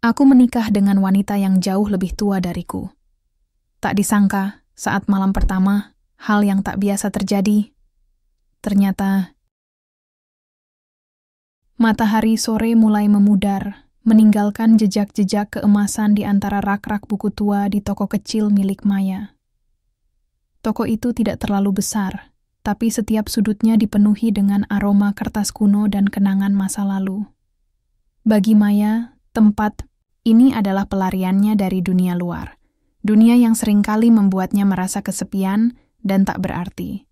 Aku menikah dengan wanita yang jauh lebih tua dariku. Tak disangka, saat malam pertama, hal yang tak biasa terjadi. Ternyata, matahari sore mulai memudar, meninggalkan jejak-jejak keemasan di antara rak-rak buku tua di toko kecil milik Maya. Toko itu tidak terlalu besar, tapi setiap sudutnya dipenuhi dengan aroma kertas kuno dan kenangan masa lalu. Bagi Maya, tempat ini adalah pelariannya dari dunia luar. Dunia yang seringkali membuatnya merasa kesepian dan tak berarti.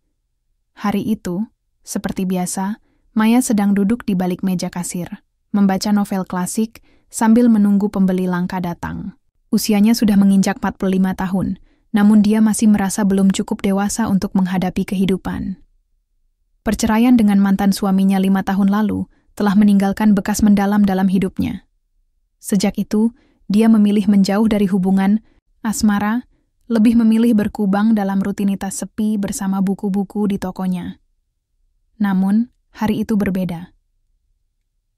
Hari itu, seperti biasa, Maya sedang duduk di balik meja kasir, membaca novel klasik sambil menunggu pembeli langka datang. Usianya sudah menginjak 45 tahun, namun dia masih merasa belum cukup dewasa untuk menghadapi kehidupan. Perceraian dengan mantan suaminya 5 tahun lalu telah meninggalkan bekas mendalam dalam hidupnya. Sejak itu, dia memilih menjauh dari hubungan asmara, lebih memilih berkubang dalam rutinitas sepi bersama buku-buku di tokonya. Namun, hari itu berbeda.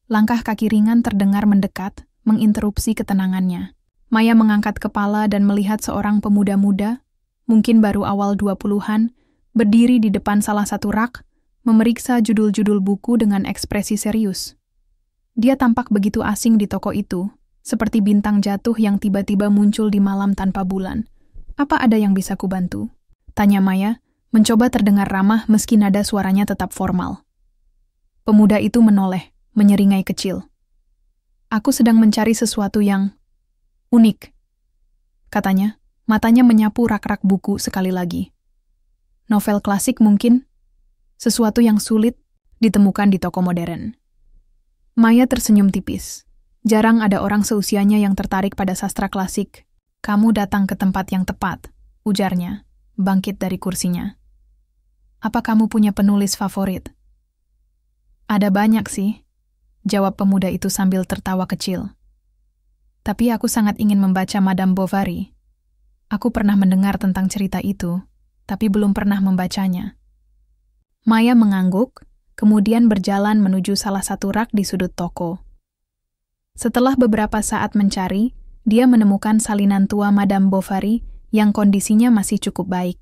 Langkah kaki ringan terdengar mendekat, menginterupsi ketenangannya. Maya mengangkat kepala dan melihat seorang pemuda muda, mungkin baru awal 20-an, berdiri di depan salah satu rak, memeriksa judul-judul buku dengan ekspresi serius. Dia tampak begitu asing di toko itu, seperti bintang jatuh yang tiba-tiba muncul di malam tanpa bulan. "Apa ada yang bisa kubantu?" tanya Maya, mencoba terdengar ramah meski nada suaranya tetap formal. Pemuda itu menoleh, menyeringai kecil. "Aku sedang mencari sesuatu yang unik," katanya, matanya menyapu rak-rak buku sekali lagi. "Novel klasik mungkin? Sesuatu yang sulit ditemukan di toko modern." Maya tersenyum tipis. Jarang ada orang seusianya yang tertarik pada sastra klasik. "Kamu datang ke tempat yang tepat," ujarnya, bangkit dari kursinya. "Apa kamu punya penulis favorit?" "Ada banyak sih," jawab pemuda itu sambil tertawa kecil. "Tapi aku sangat ingin membaca Madame Bovary. Aku pernah mendengar tentang cerita itu, tapi belum pernah membacanya." Maya mengangguk, kemudian berjalan menuju salah satu rak di sudut toko. Setelah beberapa saat mencari, dia menemukan salinan tua Madame Bovary yang kondisinya masih cukup baik.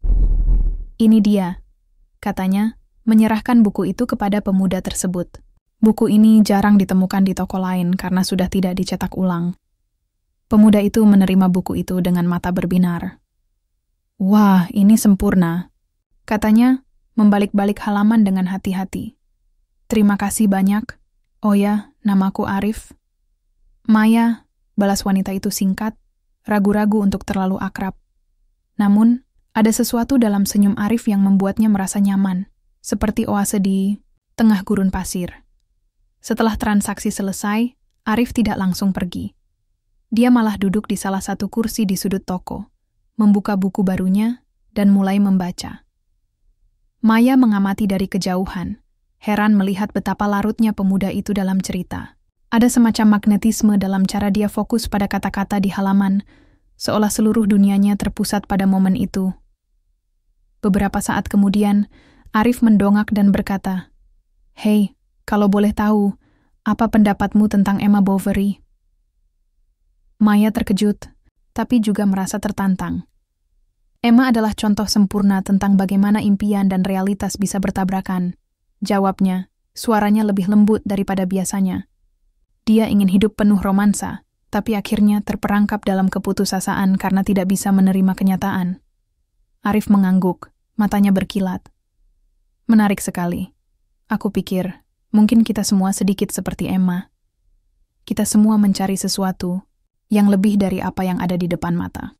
"Ini dia," katanya, menyerahkan buku itu kepada pemuda tersebut. "Buku ini jarang ditemukan di toko lain karena sudah tidak dicetak ulang." Pemuda itu menerima buku itu dengan mata berbinar. "Wah, ini sempurna," katanya, membalik-balik halaman dengan hati-hati. "Terima kasih banyak. Oh ya, namaku Arif." "Maya," balas wanita itu singkat, ragu-ragu untuk terlalu akrab. Namun, ada sesuatu dalam senyum Arif yang membuatnya merasa nyaman, seperti oase di tengah gurun pasir. Setelah transaksi selesai, Arif tidak langsung pergi. Dia malah duduk di salah satu kursi di sudut toko, membuka buku barunya, dan mulai membaca. Maya mengamati dari kejauhan, heran melihat betapa larutnya pemuda itu dalam cerita. Ada semacam magnetisme dalam cara dia fokus pada kata-kata di halaman, seolah seluruh dunianya terpusat pada momen itu. Beberapa saat kemudian, Arif mendongak dan berkata, "Hei, kalau boleh tahu, apa pendapatmu tentang Emma Bovary?" Maya terkejut, tapi juga merasa tertantang. "Emma adalah contoh sempurna tentang bagaimana impian dan realitas bisa bertabrakan," jawabnya, suaranya lebih lembut daripada biasanya. Dia ingin hidup penuh romansa, tapi akhirnya terperangkap dalam keputusasaan karena tidak bisa menerima kenyataan. Arif mengangguk, matanya berkilat. "Menarik sekali. Aku pikir, mungkin kita semua sedikit seperti Emma. Kita semua mencari sesuatu yang lebih dari apa yang ada di depan mata."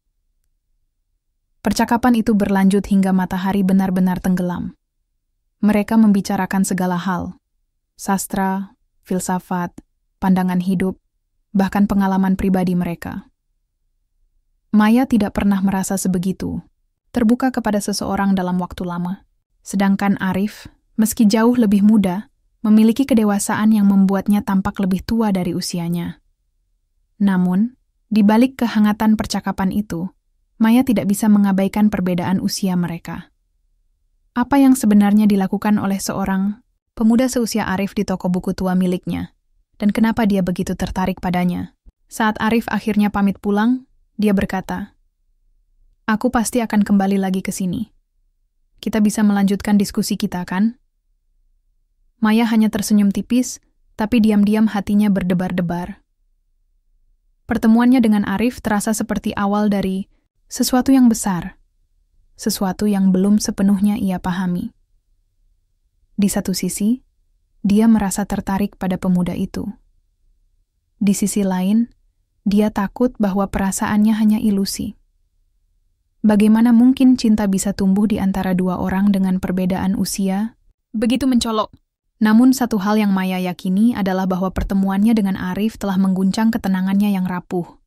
Percakapan itu berlanjut hingga matahari benar-benar tenggelam. Mereka membicarakan segala hal, sastra, filsafat, pandangan hidup, bahkan pengalaman pribadi mereka. Maya tidak pernah merasa sebegitu, terbuka kepada seseorang dalam waktu lama. Sedangkan Arif, meski jauh lebih muda, memiliki kedewasaan yang membuatnya tampak lebih tua dari usianya. Namun, di balik kehangatan percakapan itu, Maya tidak bisa mengabaikan perbedaan usia mereka. Apa yang sebenarnya dilakukan oleh seorang pemuda seusia Arif di toko buku tua miliknya, dan kenapa dia begitu tertarik padanya? Saat Arif akhirnya pamit pulang, dia berkata, "Aku pasti akan kembali lagi ke sini. Kita bisa melanjutkan diskusi kita, kan?" Maya hanya tersenyum tipis, tapi diam-diam hatinya berdebar-debar. Pertemuannya dengan Arif terasa seperti awal dari sesuatu yang besar, sesuatu yang belum sepenuhnya ia pahami. Di satu sisi, dia merasa tertarik pada pemuda itu. Di sisi lain, dia takut bahwa perasaannya hanya ilusi. Bagaimana mungkin cinta bisa tumbuh di antara dua orang dengan perbedaan usia begitu mencolok? Namun satu hal yang Maya yakini adalah bahwa pertemuannya dengan Arif telah mengguncang ketenangannya yang rapuh.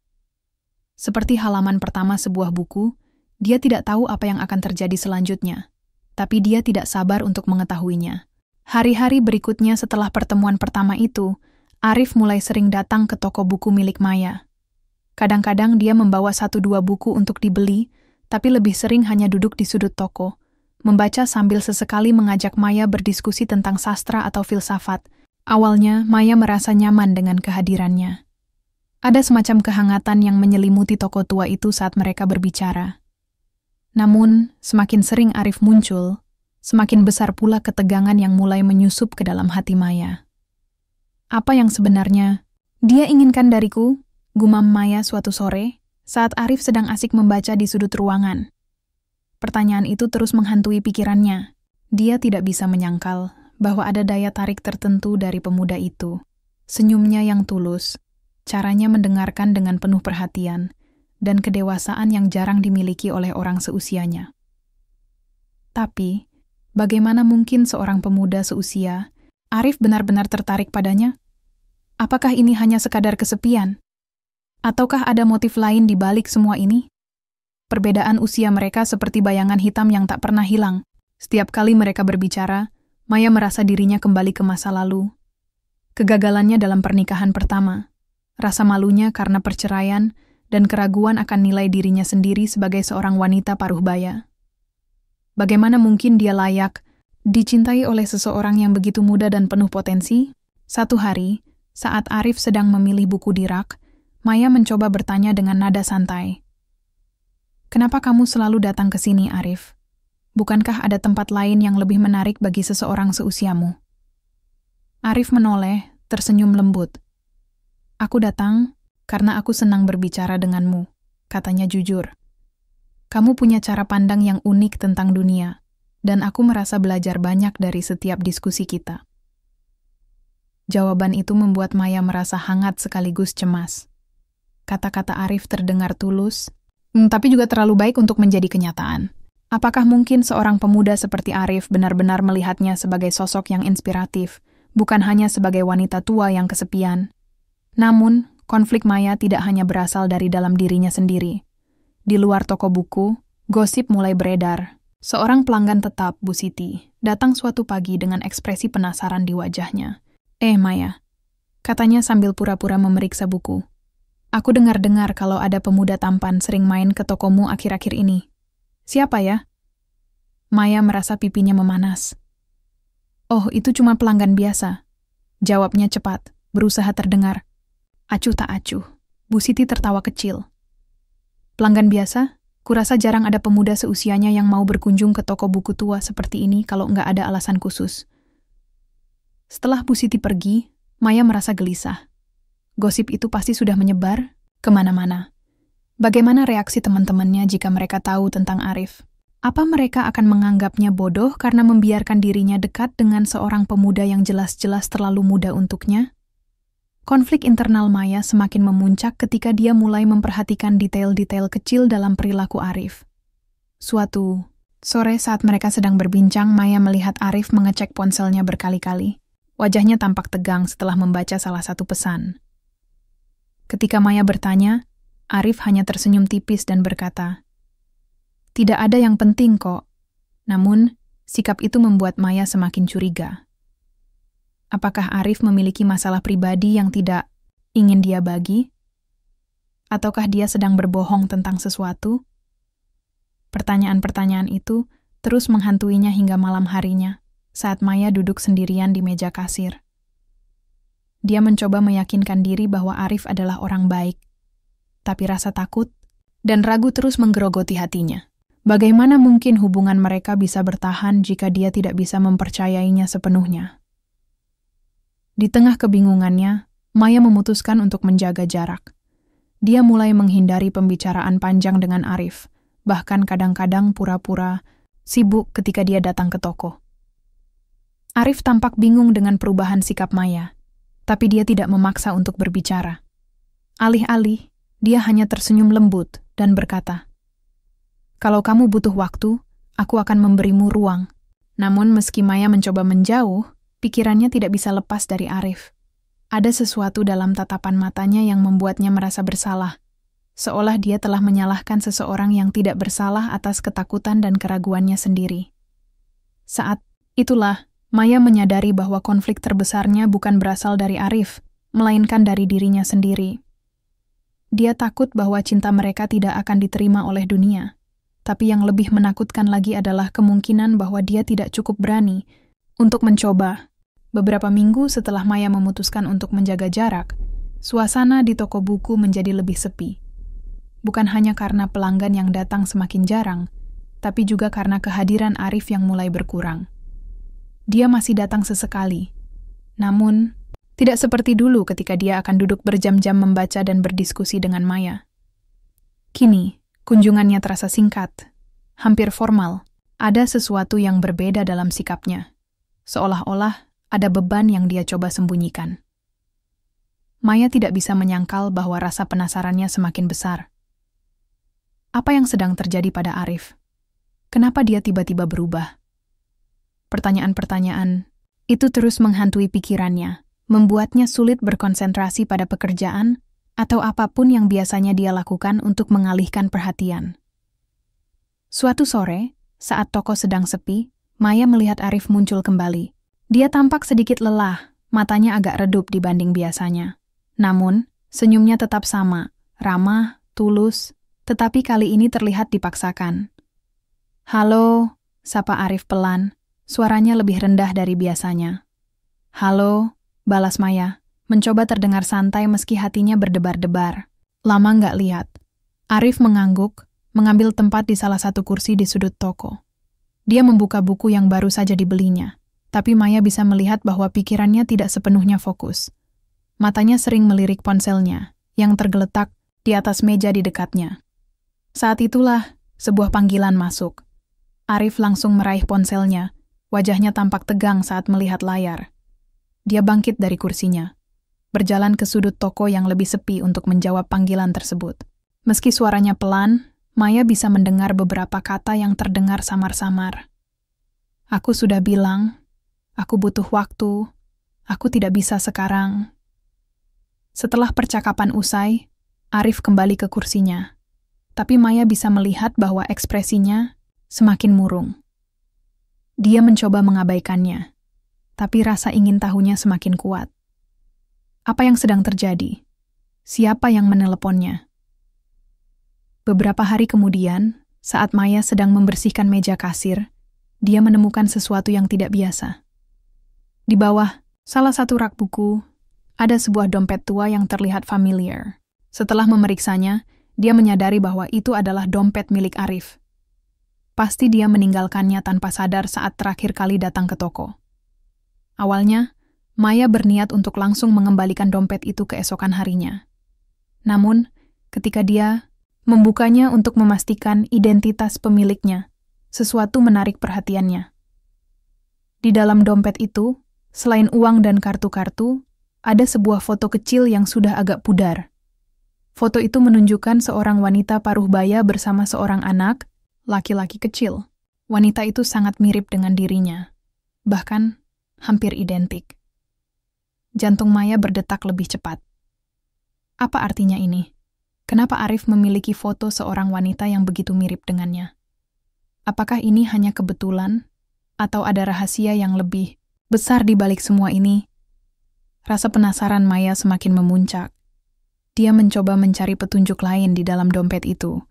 Seperti halaman pertama sebuah buku, dia tidak tahu apa yang akan terjadi selanjutnya, tapi dia tidak sabar untuk mengetahuinya. Hari-hari berikutnya setelah pertemuan pertama itu, Arif mulai sering datang ke toko buku milik Maya. Kadang-kadang dia membawa 1-2 buku untuk dibeli, tapi lebih sering hanya duduk di sudut toko, membaca sambil sesekali mengajak Maya berdiskusi tentang sastra atau filsafat. Awalnya, Maya merasa nyaman dengan kehadirannya. Ada semacam kehangatan yang menyelimuti toko tua itu saat mereka berbicara. Namun, semakin sering Arif muncul, semakin besar pula ketegangan yang mulai menyusup ke dalam hati Maya. Apa yang sebenarnya dia inginkan dariku? Gumam Maya suatu sore, saat Arif sedang asik membaca di sudut ruangan. Pertanyaan itu terus menghantui pikirannya. Dia tidak bisa menyangkal bahwa ada daya tarik tertentu dari pemuda itu. Senyumnya yang tulus, caranya mendengarkan dengan penuh perhatian, dan kedewasaan yang jarang dimiliki oleh orang seusianya. Tapi, bagaimana mungkin seorang pemuda seusia, Arif benar-benar tertarik padanya? Apakah ini hanya sekadar kesepian? Ataukah ada motif lain di balik semua ini? Perbedaan usia mereka seperti bayangan hitam yang tak pernah hilang. Setiap kali mereka berbicara, Maya merasa dirinya kembali ke masa lalu. Kegagalannya dalam pernikahan pertama, rasa malunya karena perceraian, dan keraguan akan nilai dirinya sendiri sebagai seorang wanita paruh baya. Bagaimana mungkin dia layak dicintai oleh seseorang yang begitu muda dan penuh potensi? Suatu hari, saat Arif sedang memilih buku di rak, Maya mencoba bertanya dengan nada santai. "Kenapa kamu selalu datang ke sini, Arif? Bukankah ada tempat lain yang lebih menarik bagi seseorang seusiamu?" Arif menoleh, tersenyum lembut. "Aku datang karena aku senang berbicara denganmu," katanya jujur. "Kamu punya cara pandang yang unik tentang dunia, dan aku merasa belajar banyak dari setiap diskusi kita." Jawaban itu membuat Maya merasa hangat sekaligus cemas. Kata-kata Arif terdengar tulus, tapi juga terlalu baik untuk menjadi kenyataan. Apakah mungkin seorang pemuda seperti Arif benar-benar melihatnya sebagai sosok yang inspiratif, bukan hanya sebagai wanita tua yang kesepian? Namun, konflik Maya tidak hanya berasal dari dalam dirinya sendiri. Di luar toko buku, gosip mulai beredar. Seorang pelanggan tetap, Bu Siti, datang suatu pagi dengan ekspresi penasaran di wajahnya. Maya," katanya sambil pura-pura memeriksa buku. "Aku dengar-dengar kalau ada pemuda tampan sering main ke tokomu akhir-akhir ini. Siapa ya?" Maya merasa pipinya memanas. "Oh, itu cuma pelanggan biasa," jawabnya cepat, berusaha terdengar. Acuh tak acuh, Bu Siti tertawa kecil. "Pelanggan biasa? Kurasa jarang ada pemuda seusianya yang mau berkunjung ke toko buku tua seperti ini kalau nggak ada alasan khusus." Setelah Bu Siti pergi, Maya merasa gelisah. Gosip itu pasti sudah menyebar kemana-mana. Bagaimana reaksi teman-temannya jika mereka tahu tentang Arif? Apa mereka akan menganggapnya bodoh karena membiarkan dirinya dekat dengan seorang pemuda yang jelas-jelas terlalu muda untuknya? Konflik internal Maya semakin memuncak ketika dia mulai memperhatikan detail-detail kecil dalam perilaku Arif. Suatu sore saat mereka sedang berbincang, Maya melihat Arif mengecek ponselnya berkali-kali. Wajahnya tampak tegang setelah membaca salah satu pesan. Ketika Maya bertanya, Arif hanya tersenyum tipis dan berkata, "Tidak ada yang penting kok." Namun, sikap itu membuat Maya semakin curiga. Apakah Arif memiliki masalah pribadi yang tidak ingin dia bagi? Ataukah dia sedang berbohong tentang sesuatu? Pertanyaan-pertanyaan itu terus menghantuinya hingga malam harinya, saat Maya duduk sendirian di meja kasir. Dia mencoba meyakinkan diri bahwa Arif adalah orang baik, tapi rasa takut dan ragu terus menggerogoti hatinya. Bagaimana mungkin hubungan mereka bisa bertahan jika dia tidak bisa mempercayainya sepenuhnya? Di tengah kebingungannya, Maya memutuskan untuk menjaga jarak. Dia mulai menghindari pembicaraan panjang dengan Arif, bahkan kadang-kadang pura-pura sibuk ketika dia datang ke toko. Arif tampak bingung dengan perubahan sikap Maya, tapi dia tidak memaksa untuk berbicara. Alih-alih, dia hanya tersenyum lembut dan berkata, "Kalau kamu butuh waktu, aku akan memberimu ruang." Namun meski Maya mencoba menjauh, pikirannya tidak bisa lepas dari Arif. Ada sesuatu dalam tatapan matanya yang membuatnya merasa bersalah, seolah dia telah menyalahkan seseorang yang tidak bersalah atas ketakutan dan keraguannya sendiri. Saat itulah, Maya menyadari bahwa konflik terbesarnya bukan berasal dari Arif, melainkan dari dirinya sendiri. Dia takut bahwa cinta mereka tidak akan diterima oleh dunia. Tapi yang lebih menakutkan lagi adalah kemungkinan bahwa dia tidak cukup berani untuk mencoba. Beberapa minggu setelah Maya memutuskan untuk menjaga jarak, suasana di toko buku menjadi lebih sepi. Bukan hanya karena pelanggan yang datang semakin jarang, tapi juga karena kehadiran Arif yang mulai berkurang. Dia masih datang sesekali, namun tidak seperti dulu ketika dia akan duduk berjam-jam membaca dan berdiskusi dengan Maya. Kini, kunjungannya terasa singkat, hampir formal. Ada sesuatu yang berbeda dalam sikapnya, seolah-olah ada beban yang dia coba sembunyikan. Maya tidak bisa menyangkal bahwa rasa penasarannya semakin besar. Apa yang sedang terjadi pada Arif? Kenapa dia tiba-tiba berubah? Pertanyaan-pertanyaan itu terus menghantui pikirannya, membuatnya sulit berkonsentrasi pada pekerjaan atau apapun yang biasanya dia lakukan untuk mengalihkan perhatian. Suatu sore, saat toko sedang sepi, Maya melihat Arif muncul kembali. Dia tampak sedikit lelah, matanya agak redup dibanding biasanya. Namun, senyumnya tetap sama, ramah, tulus, tetapi kali ini terlihat dipaksakan. "Halo," sapa Arif pelan, suaranya lebih rendah dari biasanya. "Halo," balas Maya, mencoba terdengar santai meski hatinya berdebar-debar. Lama nggak lihat. Arif mengangguk, mengambil tempat di salah satu kursi di sudut toko. Dia membuka buku yang baru saja dibelinya, tapi Maya bisa melihat bahwa pikirannya tidak sepenuhnya fokus. Matanya sering melirik ponselnya, yang tergeletak di atas meja di dekatnya. Saat itulah, sebuah panggilan masuk. Arif langsung meraih ponselnya, wajahnya tampak tegang saat melihat layar. Dia bangkit dari kursinya, berjalan ke sudut toko yang lebih sepi untuk menjawab panggilan tersebut. Meski suaranya pelan, Maya bisa mendengar beberapa kata yang terdengar samar-samar. "Aku sudah bilang, aku butuh waktu, aku tidak bisa sekarang." Setelah percakapan usai, Arif kembali ke kursinya. Tapi Maya bisa melihat bahwa ekspresinya semakin murung. Dia mencoba mengabaikannya, tapi rasa ingin tahunya semakin kuat. Apa yang sedang terjadi? Siapa yang meneleponnya? Beberapa hari kemudian, saat Maya sedang membersihkan meja kasir, dia menemukan sesuatu yang tidak biasa. Di bawah salah satu rak buku, ada sebuah dompet tua yang terlihat familiar. Setelah memeriksanya, dia menyadari bahwa itu adalah dompet milik Arif. Pasti dia meninggalkannya tanpa sadar saat terakhir kali datang ke toko. Awalnya, Maya berniat untuk langsung mengembalikan dompet itu keesokan harinya. Namun, ketika dia membukanya untuk memastikan identitas pemiliknya, sesuatu menarik perhatiannya. Di dalam dompet itu, selain uang dan kartu-kartu, ada sebuah foto kecil yang sudah agak pudar. Foto itu menunjukkan seorang wanita paruh baya bersama seorang anak, laki-laki kecil. Wanita itu sangat mirip dengan dirinya, bahkan hampir identik. Jantung Maya berdetak lebih cepat. Apa artinya ini? Kenapa Arif memiliki foto seorang wanita yang begitu mirip dengannya? Apakah ini hanya kebetulan, atau ada rahasia yang lebih besar di balik semua ini? Rasa penasaran Maya semakin memuncak. Dia mencoba mencari petunjuk lain di dalam dompet itu,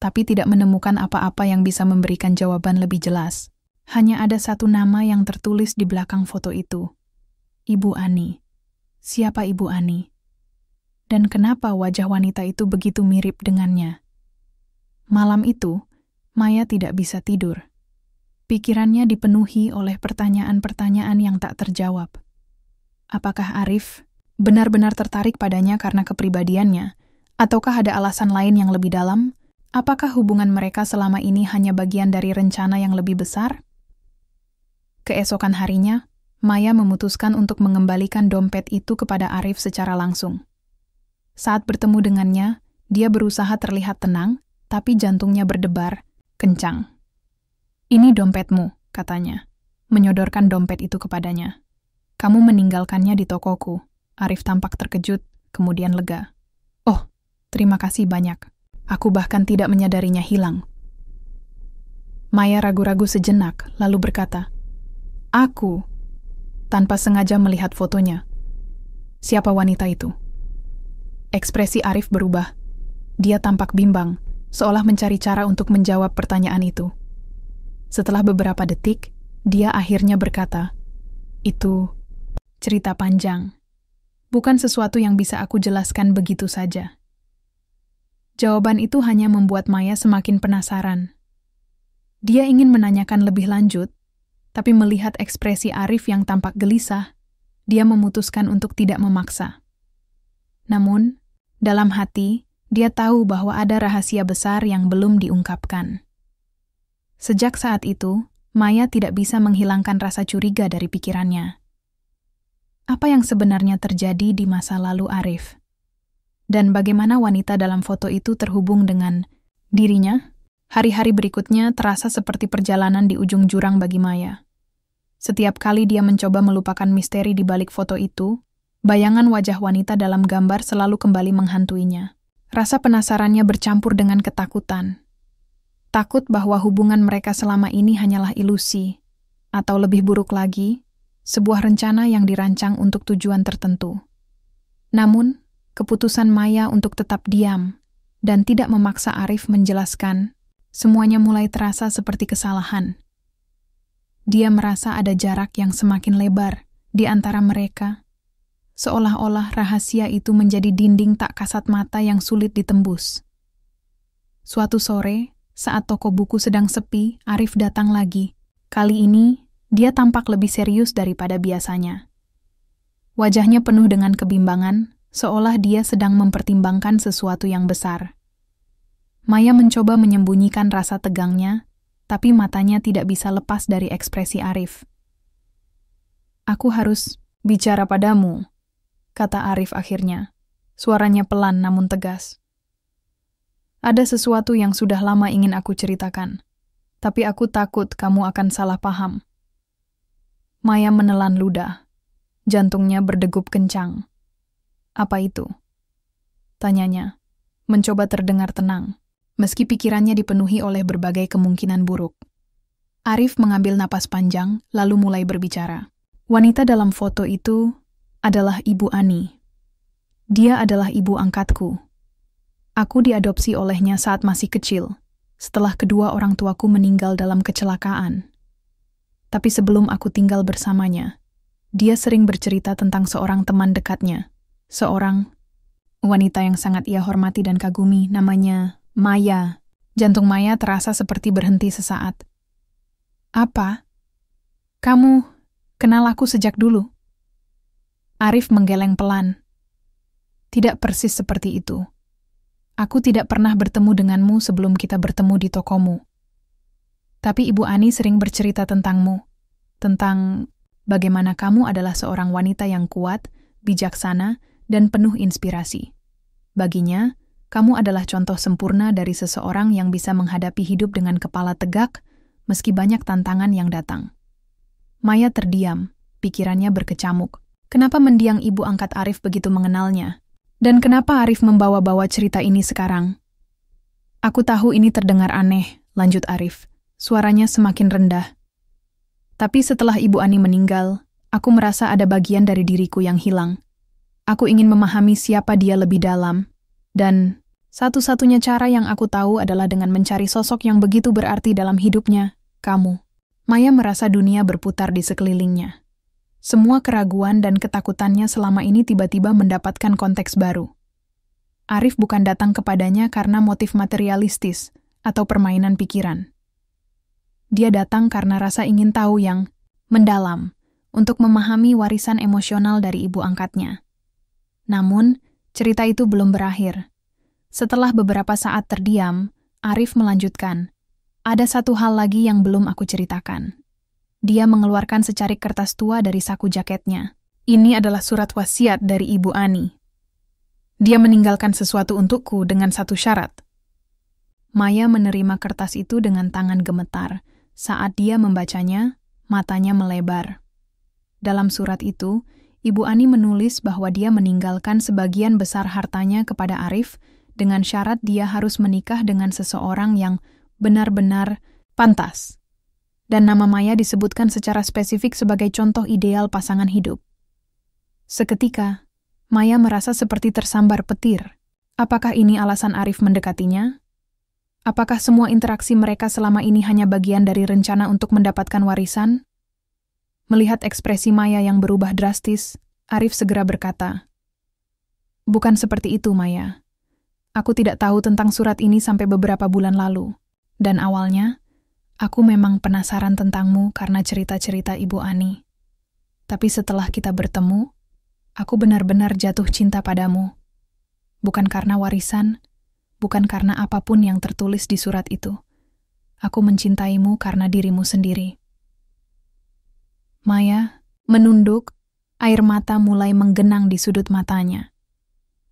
tapi tidak menemukan apa-apa yang bisa memberikan jawaban lebih jelas. Hanya ada satu nama yang tertulis di belakang foto itu. Ibu Ani. Siapa Ibu Ani? dan kenapa wajah wanita itu begitu mirip dengannya. Malam itu, Maya tidak bisa tidur. Pikirannya dipenuhi oleh pertanyaan-pertanyaan yang tak terjawab. Apakah Arif benar-benar tertarik padanya karena kepribadiannya, ataukah ada alasan lain yang lebih dalam? Apakah hubungan mereka selama ini hanya bagian dari rencana yang lebih besar? Keesokan harinya, Maya memutuskan untuk mengembalikan dompet itu kepada Arif secara langsung. Saat bertemu dengannya, dia berusaha terlihat tenang, tapi jantungnya berdebar kencang. "Ini dompetmu," katanya, menyodorkan dompet itu kepadanya. "Kamu meninggalkannya di tokoku." Arif tampak terkejut, kemudian lega. "Oh, terima kasih banyak. Aku bahkan tidak menyadarinya hilang." Maya ragu-ragu sejenak, lalu berkata, "Aku," tanpa sengaja melihat fotonya. "Siapa wanita itu?" Ekspresi Arif berubah. Dia tampak bimbang, seolah mencari cara untuk menjawab pertanyaan itu. Setelah beberapa detik, dia akhirnya berkata, "Itu cerita panjang. Bukan sesuatu yang bisa aku jelaskan begitu saja." Jawaban itu hanya membuat Maya semakin penasaran. Dia ingin menanyakan lebih lanjut, tapi melihat ekspresi Arif yang tampak gelisah, dia memutuskan untuk tidak memaksa. Namun, dalam hati, dia tahu bahwa ada rahasia besar yang belum diungkapkan. Sejak saat itu, Maya tidak bisa menghilangkan rasa curiga dari pikirannya. Apa yang sebenarnya terjadi di masa lalu Arif? Dan bagaimana wanita dalam foto itu terhubung dengan dirinya? Hari-hari berikutnya terasa seperti perjalanan di ujung jurang bagi Maya. Setiap kali dia mencoba melupakan misteri di balik foto itu, bayangan wajah wanita dalam gambar selalu kembali menghantuinya. Rasa penasarannya bercampur dengan ketakutan. Takut bahwa hubungan mereka selama ini hanyalah ilusi, atau lebih buruk lagi, sebuah rencana yang dirancang untuk tujuan tertentu. Namun, keputusan Maya untuk tetap diam dan tidak memaksa Arif menjelaskan, semuanya mulai terasa seperti kesalahan. Dia merasa ada jarak yang semakin lebar di antara mereka, seolah-olah rahasia itu menjadi dinding tak kasat mata yang sulit ditembus. Suatu sore, saat toko buku sedang sepi, Arif datang lagi. Kali ini, dia tampak lebih serius daripada biasanya. Wajahnya penuh dengan kebimbangan, seolah dia sedang mempertimbangkan sesuatu yang besar. Maya mencoba menyembunyikan rasa tegangnya, tapi matanya tidak bisa lepas dari ekspresi Arif. "Aku harus bicara padamu," kata Arif akhirnya. Suaranya pelan namun tegas. "Ada sesuatu yang sudah lama ingin aku ceritakan, tapi aku takut kamu akan salah paham." Maya menelan ludah. Jantungnya berdegup kencang. "Apa itu?" tanyanya, mencoba terdengar tenang, meski pikirannya dipenuhi oleh berbagai kemungkinan buruk. Arif mengambil napas panjang, lalu mulai berbicara. "Wanita dalam foto itu adalah Ibu Ani. Dia adalah ibu angkatku. Aku diadopsi olehnya saat masih kecil, setelah kedua orang tuaku meninggal dalam kecelakaan. Tapi sebelum aku tinggal bersamanya, dia sering bercerita tentang seorang teman dekatnya, seorang wanita yang sangat ia hormati dan kagumi, namanya Maya." Jantung Maya terasa seperti berhenti sesaat. "Apa? Kamu kenal aku sejak dulu?" Arif menggeleng pelan. "Tidak persis seperti itu. Aku tidak pernah bertemu denganmu sebelum kita bertemu di tokomu. Tapi Ibu Ani sering bercerita tentangmu, tentang bagaimana kamu adalah seorang wanita yang kuat, bijaksana, dan penuh inspirasi. Baginya, kamu adalah contoh sempurna dari seseorang yang bisa menghadapi hidup dengan kepala tegak, meski banyak tantangan yang datang." Maya terdiam, pikirannya berkecamuk. Kenapa mendiang ibu angkat Arif begitu mengenalnya? Dan kenapa Arif membawa-bawa cerita ini sekarang? "Aku tahu ini terdengar aneh," lanjut Arif. Suaranya semakin rendah. "Tapi setelah Ibu Ani meninggal, aku merasa ada bagian dari diriku yang hilang. Aku ingin memahami siapa dia lebih dalam. Dan satu-satunya cara yang aku tahu adalah dengan mencari sosok yang begitu berarti dalam hidupnya, kamu." Maya merasa dunia berputar di sekelilingnya. Semua keraguan dan ketakutannya selama ini tiba-tiba mendapatkan konteks baru. Arif bukan datang kepadanya karena motif materialistis atau permainan pikiran. Dia datang karena rasa ingin tahu yang mendalam untuk memahami warisan emosional dari ibu angkatnya. Namun, cerita itu belum berakhir. Setelah beberapa saat terdiam, Arif melanjutkan, "Ada satu hal lagi yang belum aku ceritakan." Dia mengeluarkan secarik kertas tua dari saku jaketnya. "Ini adalah surat wasiat dari Ibu Ani. Dia meninggalkan sesuatu untukku dengan satu syarat." Maya menerima kertas itu dengan tangan gemetar. Saat dia membacanya, matanya melebar. Dalam surat itu, Ibu Ani menulis bahwa dia meninggalkan sebagian besar hartanya kepada Arif dengan syarat dia harus menikah dengan seseorang yang benar-benar pantas. Dan nama Maya disebutkan secara spesifik sebagai contoh ideal pasangan hidup. Seketika, Maya merasa seperti tersambar petir. Apakah ini alasan Arif mendekatinya? Apakah semua interaksi mereka selama ini hanya bagian dari rencana untuk mendapatkan warisan? Melihat ekspresi Maya yang berubah drastis, Arif segera berkata, "Bukan seperti itu, Maya. Aku tidak tahu tentang surat ini sampai beberapa bulan lalu. Dan awalnya, aku memang penasaran tentangmu karena cerita-cerita Ibu Ani. Tapi setelah kita bertemu, aku benar-benar jatuh cinta padamu. Bukan karena warisan, bukan karena apapun yang tertulis di surat itu. Aku mencintaimu karena dirimu sendiri." Maya menunduk, air mata mulai menggenang di sudut matanya.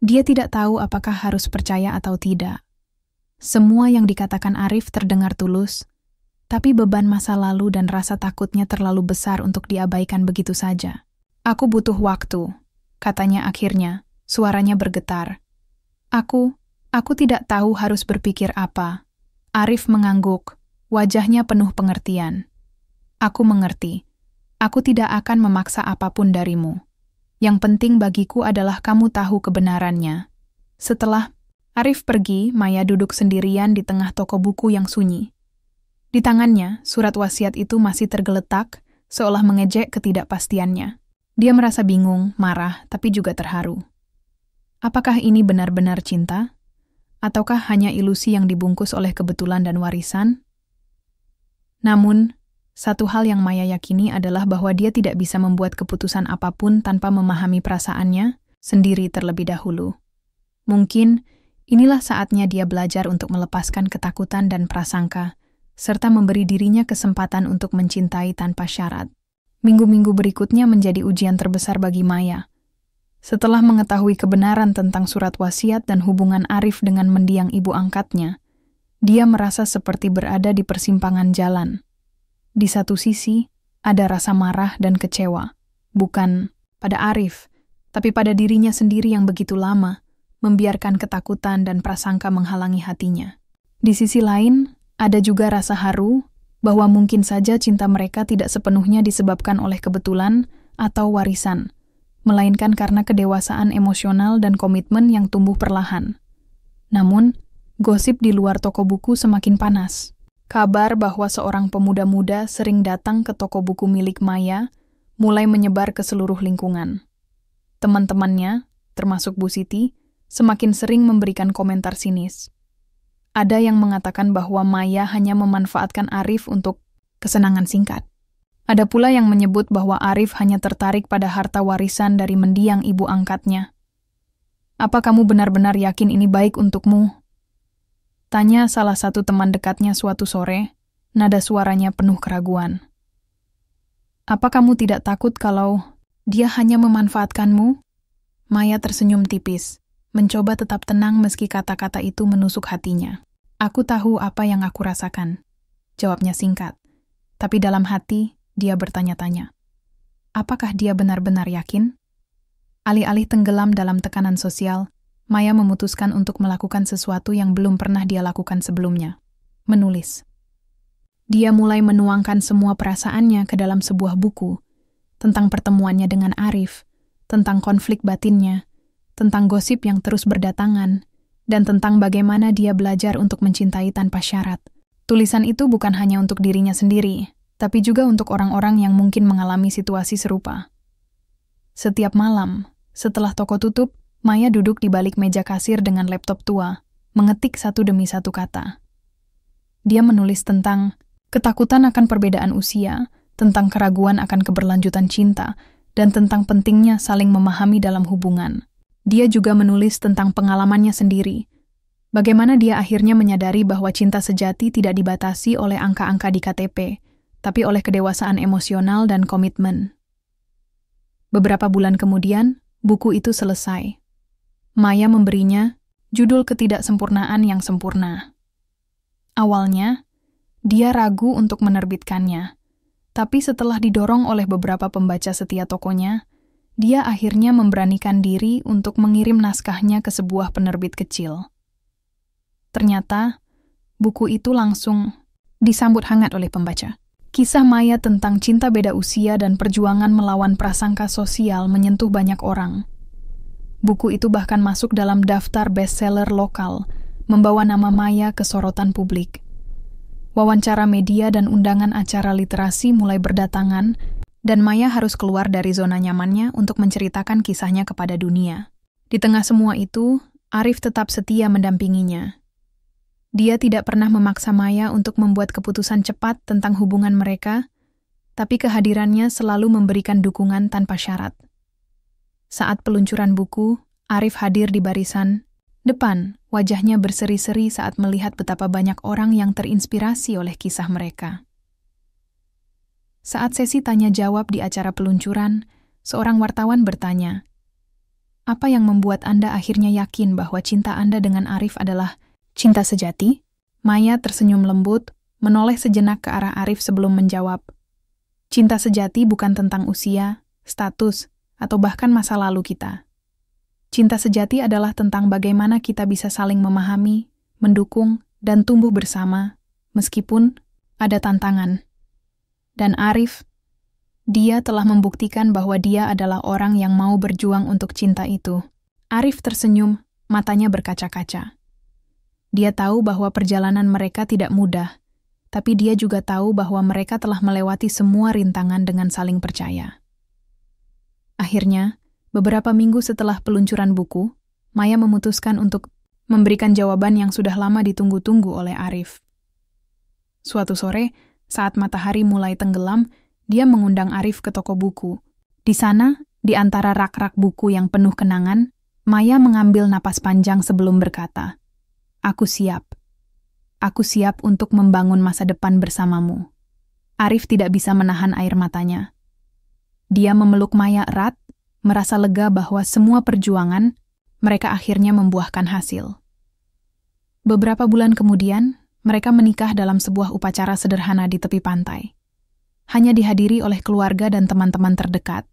Dia tidak tahu apakah harus percaya atau tidak. Semua yang dikatakan Arif terdengar tulus, tapi beban masa lalu dan rasa takutnya terlalu besar untuk diabaikan begitu saja. "Aku butuh waktu," katanya akhirnya, suaranya bergetar. Aku tidak tahu harus berpikir apa." Arif mengangguk, wajahnya penuh pengertian. "Aku mengerti. Aku tidak akan memaksa apapun darimu. Yang penting bagiku adalah kamu tahu kebenarannya." Setelah Arif pergi, Maya duduk sendirian di tengah toko buku yang sunyi. Di tangannya, surat wasiat itu masih tergeletak, seolah mengejek ketidakpastiannya. Dia merasa bingung, marah, tapi juga terharu. Apakah ini benar-benar cinta? Ataukah hanya ilusi yang dibungkus oleh kebetulan dan warisan? Namun, satu hal yang Maya yakini adalah bahwa dia tidak bisa membuat keputusan apapun tanpa memahami perasaannya sendiri terlebih dahulu. Mungkin, inilah saatnya dia belajar untuk melepaskan ketakutan dan prasangka, serta memberi dirinya kesempatan untuk mencintai tanpa syarat. Minggu-minggu berikutnya menjadi ujian terbesar bagi Maya. Setelah mengetahui kebenaran tentang surat wasiat dan hubungan Arif dengan mendiang ibu angkatnya, dia merasa seperti berada di persimpangan jalan. Di satu sisi, ada rasa marah dan kecewa, bukan pada Arif, tapi pada dirinya sendiri yang begitu lama membiarkan ketakutan dan prasangka menghalangi hatinya. Di sisi lain, ada juga rasa haru bahwa mungkin saja cinta mereka tidak sepenuhnya disebabkan oleh kebetulan atau warisan, melainkan karena kedewasaan emosional dan komitmen yang tumbuh perlahan. Namun, gosip di luar toko buku semakin panas. Kabar bahwa seorang pemuda muda sering datang ke toko buku milik Maya mulai menyebar ke seluruh lingkungan. Teman-temannya, termasuk Bu Siti, semakin sering memberikan komentar sinis. Ada yang mengatakan bahwa Maya hanya memanfaatkan Arif untuk kesenangan singkat. Ada pula yang menyebut bahwa Arif hanya tertarik pada harta warisan dari mendiang ibu angkatnya. "Apa kamu benar-benar yakin ini baik untukmu?" tanya salah satu teman dekatnya suatu sore, nada suaranya penuh keraguan. "Apa kamu tidak takut kalau dia hanya memanfaatkanmu?" Maya tersenyum tipis, mencoba tetap tenang meski kata-kata itu menusuk hatinya. "Aku tahu apa yang aku rasakan," jawabnya singkat. Tapi dalam hati, dia bertanya-tanya. Apakah dia benar-benar yakin? Alih-alih tenggelam dalam tekanan sosial, Maya memutuskan untuk melakukan sesuatu yang belum pernah dia lakukan sebelumnya. Menulis. Dia mulai menuangkan semua perasaannya ke dalam sebuah buku, tentang pertemuannya dengan Arif, tentang konflik batinnya, tentang gosip yang terus berdatangan, dan tentang bagaimana dia belajar untuk mencintai tanpa syarat. Tulisan itu bukan hanya untuk dirinya sendiri, tapi juga untuk orang-orang yang mungkin mengalami situasi serupa. Setiap malam, setelah toko tutup, Maya duduk di balik meja kasir dengan laptop tua, mengetik satu demi satu kata. Dia menulis tentang ketakutan akan perbedaan usia, tentang keraguan akan keberlanjutan cinta, dan tentang pentingnya saling memahami dalam hubungan. Dia juga menulis tentang pengalamannya sendiri, bagaimana dia akhirnya menyadari bahwa cinta sejati tidak dibatasi oleh angka-angka di KTP, tapi oleh kedewasaan emosional dan komitmen. Beberapa bulan kemudian, buku itu selesai. Maya memberinya judul Ketidaksempurnaan yang Sempurna. Awalnya, dia ragu untuk menerbitkannya, tapi setelah didorong oleh beberapa pembaca setia tokonya, dia akhirnya memberanikan diri untuk mengirim naskahnya ke sebuah penerbit kecil. Ternyata, buku itu langsung disambut hangat oleh pembaca. Kisah Maya tentang cinta beda usia dan perjuangan melawan prasangka sosial menyentuh banyak orang. Buku itu bahkan masuk dalam daftar bestseller lokal, membawa nama Maya ke sorotan publik. Wawancara media dan undangan acara literasi mulai berdatangan, dan Maya harus keluar dari zona nyamannya untuk menceritakan kisahnya kepada dunia. Di tengah semua itu, Arif tetap setia mendampinginya. Dia tidak pernah memaksa Maya untuk membuat keputusan cepat tentang hubungan mereka, tapi kehadirannya selalu memberikan dukungan tanpa syarat. Saat peluncuran buku, Arif hadir di barisan depan, wajahnya berseri-seri saat melihat betapa banyak orang yang terinspirasi oleh kisah mereka. Saat sesi tanya-jawab di acara peluncuran, seorang wartawan bertanya, "Apa yang membuat Anda akhirnya yakin bahwa cinta Anda dengan Arif adalah cinta sejati?" Maya tersenyum lembut, menoleh sejenak ke arah Arif sebelum menjawab, "Cinta sejati bukan tentang usia, status, atau bahkan masa lalu kita. Cinta sejati adalah tentang bagaimana kita bisa saling memahami, mendukung, dan tumbuh bersama, meskipun ada tantangan." Dan Arif, dia telah membuktikan bahwa dia adalah orang yang mau berjuang untuk cinta itu. Arif tersenyum, matanya berkaca-kaca. Dia tahu bahwa perjalanan mereka tidak mudah, tapi dia juga tahu bahwa mereka telah melewati semua rintangan dengan saling percaya. Akhirnya, beberapa minggu setelah peluncuran buku, Maya memutuskan untuk memberikan jawaban yang sudah lama ditunggu-tunggu oleh Arif. Suatu sore, saat matahari mulai tenggelam, dia mengundang Arif ke toko buku. Di sana, di antara rak-rak buku yang penuh kenangan, Maya mengambil napas panjang sebelum berkata, "Aku siap. Aku siap untuk membangun masa depan bersamamu." Arif tidak bisa menahan air matanya. Dia memeluk Maya erat, merasa lega bahwa semua perjuangan mereka akhirnya membuahkan hasil. Beberapa bulan kemudian, mereka menikah dalam sebuah upacara sederhana di tepi pantai. Hanya dihadiri oleh keluarga dan teman-teman terdekat.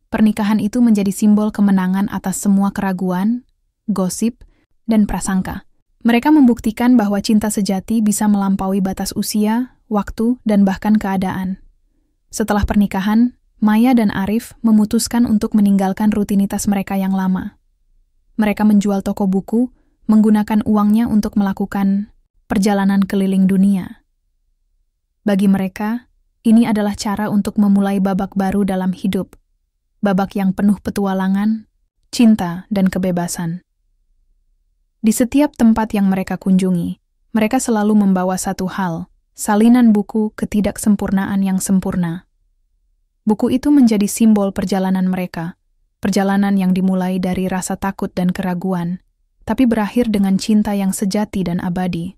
Pernikahan itu menjadi simbol kemenangan atas semua keraguan, gosip, dan prasangka. Mereka membuktikan bahwa cinta sejati bisa melampaui batas usia, waktu, dan bahkan keadaan. Setelah pernikahan, Maya dan Arif memutuskan untuk meninggalkan rutinitas mereka yang lama. Mereka menjual toko buku, menggunakan uangnya untuk melakukan perjalanan keliling dunia. Bagi mereka, ini adalah cara untuk memulai babak baru dalam hidup, babak yang penuh petualangan, cinta, dan kebebasan. Di setiap tempat yang mereka kunjungi, mereka selalu membawa satu hal, salinan buku Ketidaksempurnaan yang Sempurna. Buku itu menjadi simbol perjalanan mereka, perjalanan yang dimulai dari rasa takut dan keraguan, tapi berakhir dengan cinta yang sejati dan abadi.